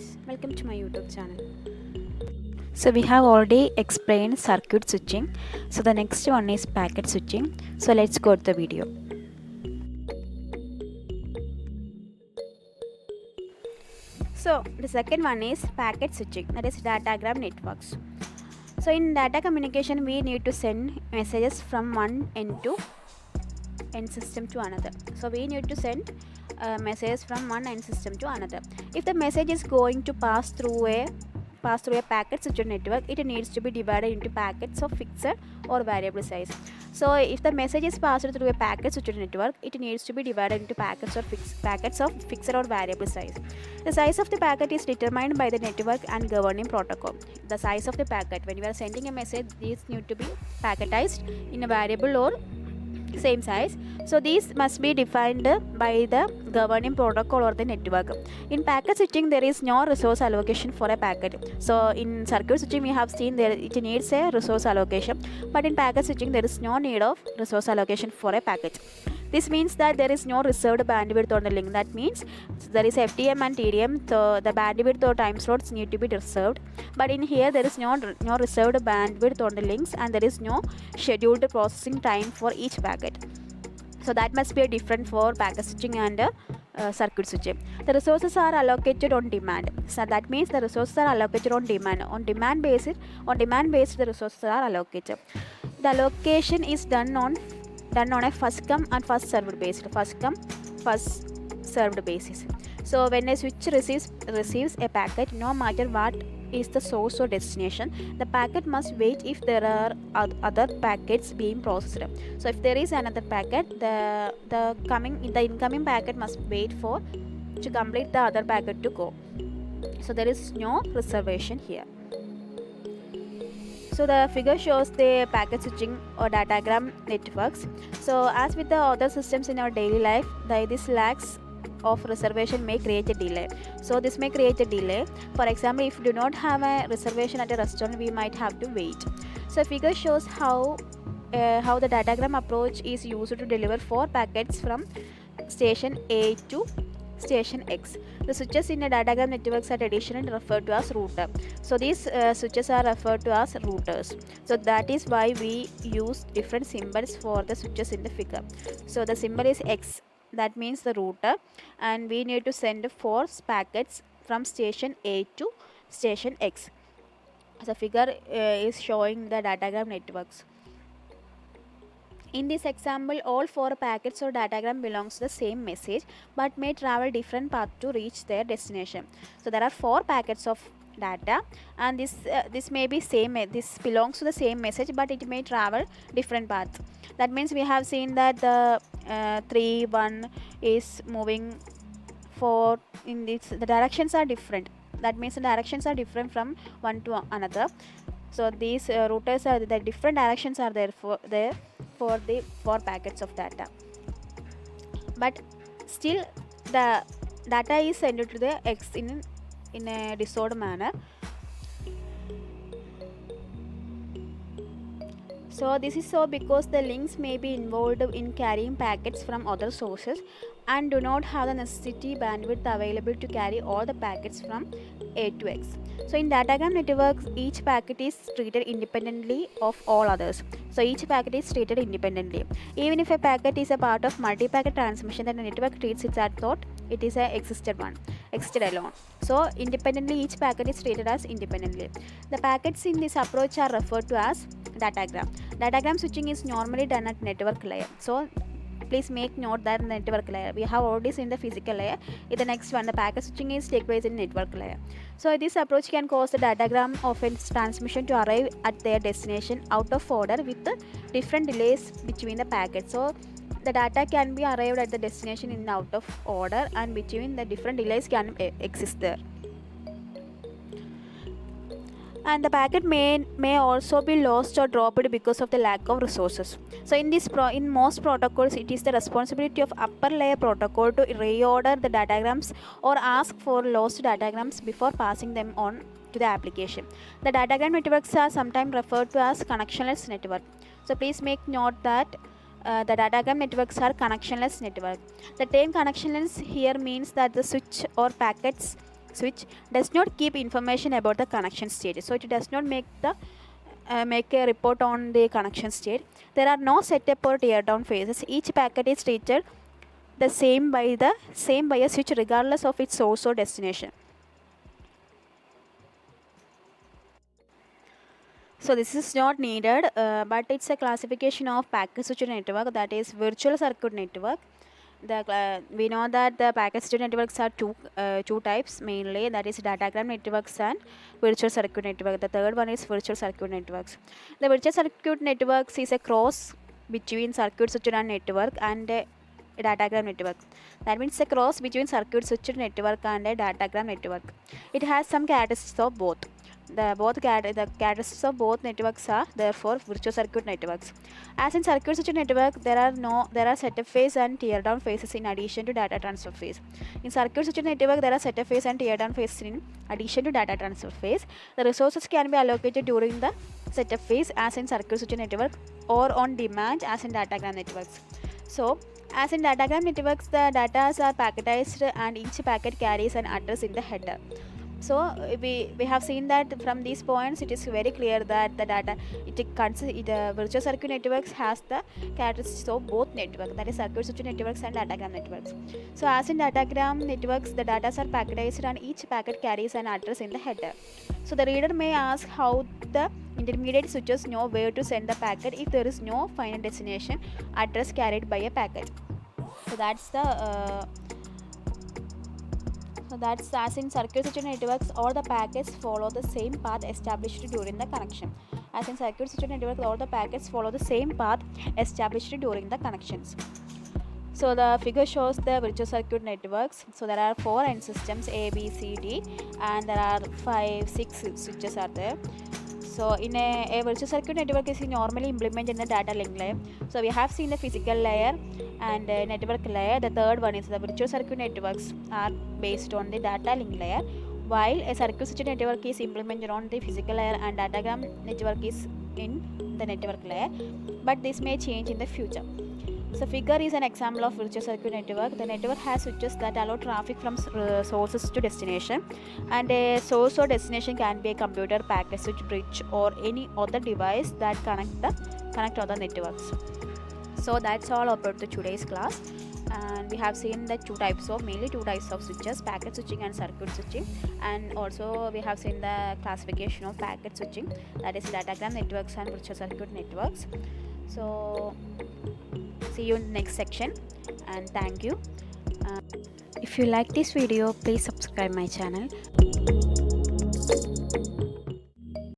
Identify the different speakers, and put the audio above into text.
Speaker 1: friends, welcome to my YouTube channel. So we have already explained circuit switching. So the next one is packet switching. So let's go to the video. So the second one is packet switching, that is datagram networks. So in data communication we need to send messages from one end to end system to another. So we need to send messages from one end system to another. If the message is going to pass through a packet switched network, it needs to be divided into packets of fixed or variable size. So if the message is passed through a packet switched network, it needs to be divided into packets of fixed or variable size. The size of the packet is determined by the network and governing protocol. The size of the packet, when you are sending a message, these need to be packetized in a variable or same size. So these must be defined by the governing protocol or the network. In packet switching there is no resource allocation for a packet. So in circuit switching we have seen there it needs a resource allocation, but in packet switching there is no need of resource allocation for a packet. This means that there is no reserved bandwidth on the link. That means there is FTM and TDM, so the bandwidth or time slots need to be reserved. But in here there is no reserved bandwidth on the links, and there is no scheduled processing time for each packet. So that must be different for packet switching and circuit switching. The resources are allocated on demand. So that means the resources are allocated on demand. On demand basis, the resources are allocated. The allocation is done on a first come and first served basis. So when a switch receives a packet, no matter what is the source or destination, the packet must wait if there are other packets being processed. So if there is another packet, the incoming packet must wait to complete the other packet to go. So there is no reservation here. So the figure shows the packet switching or datagram networks. So as with the other systems in our daily life, this lacks of reservation may create a delay. So this may create a delay. For example, if you do not have a reservation at a restaurant, we might have to wait. So figure shows how the datagram approach is used to deliver 4 packets from station A to station X. The switches in a datagram networks are traditionally referred to as router. So these switches are referred to as routers. So that is why we use different symbols for the switches in the figure. So the symbol is X, that means the router, and we need to send 4 packets from station A to station X. The figure is showing the datagram networks. In this example, all 4 packets or datagram belongs to the same message but may travel different path to reach their destination. So there are 4 packets of data, and this may be same. This belongs to the same message, but it may travel different paths. That means we have seen that the 3, 1 is moving 4 in this. The directions are different. That means the directions are different from one to another. So these routers are the different directions are there for the 4 packets of data, but still the data is sent to the X in a disordered manner. So this is so because the links may be involved in carrying packets from other sources and do not have the necessary bandwidth available to carry all the packets from A to X. So in datagram networks, each packet is treated independently of all others. So each packet is treated independently. Even if a packet is a part of multi-packet transmission, then the network treats it as though it is a existed alone. So independently, each packet is treated as independently. The packets in this approach are referred to as datagram. Datagram switching is normally done at network layer. So please make note that in the network layer we have already seen the physical layer. In the next one, the packet switching is take place in network layer. So this approach can cause the datagram of a transmission to arrive at their destination out of order with different delays between the packets. So the data can be arrived at the destination in out of order, and between the different delays can exist there. And the packet may also be lost or dropped because of the lack of resources. So in most protocols, it is the responsibility of upper layer protocol to reorder the datagrams or ask for lost datagrams before passing them on to the application. The datagram networks are sometimes referred to as connectionless network. So please make note that the datagram networks are connectionless network. The term connectionless here means that the switch or packets switch does not keep information about the connection state. So it does not make a report on the connection state. There are no setup or tear down phases. Each packet is treated the same by a switch regardless of its source or destination. So this is not needed, but it's a classification of packet switched network, that is virtual circuit network. We know that the packet switched networks are two types mainly, that is datagram networks and virtual circuit network. The third one is virtual circuit networks. The virtual circuit networks is a cross between circuit switched network and a datagram network. That means a cross between circuit switched network and a datagram network. It has some characteristics of both. The characteristics of both networks are therefore virtual circuit networks. As in circuit switched network, there are setup phase and tear down phases in addition to data transfer phase. In circuit switched network, there are setup phase and tear down phases in addition to data transfer phase. The resources can be allocated during the setup phase as in circuit switched network, or on demand as in datagram networks. So as in datagram networks, the data are packetized and each packet carries an address in the header. So we have seen that from these points it is very clear that the data virtual circuit networks has the characteristics of both networks, that is circuit switched networks and datagram networks. So as in datagram networks, the data are packetized and each packet carries an address in the header. So the reader may ask how the intermediate switches know where to send the packet if there is no final destination address carried by a packet. So that's as in circuit switched networks, all the packets follow the same path established during the connection. As in circuit switched networks, all the packets follow the same path established during the connections. So the figure shows the virtual circuit networks. So there are 4 end systems A, B, C, D, and there are 6 switches are there. So in a virtual circuit network is normally implemented in the data link layer. So we have seen the physical layer and network layer. The third one is the virtual circuit networks are based on the data link layer, while a circuit switched network is implemented on the physical layer and datagram network is in the network layer, but this may change in the future. So figure is an example of virtual circuit network. The network has switches that allow traffic from sources to destination, and a source or destination can be a computer, packet switch, bridge, or any other device that connect other networks. So that's all about the today's class, and we have seen the mainly two types of switches, packet switching and circuit switching, and also we have seen the classification of packet switching, that is datagram networks and virtual circuit networks. So see you in the next section, and thank you. If you like this video, please subscribe my channel.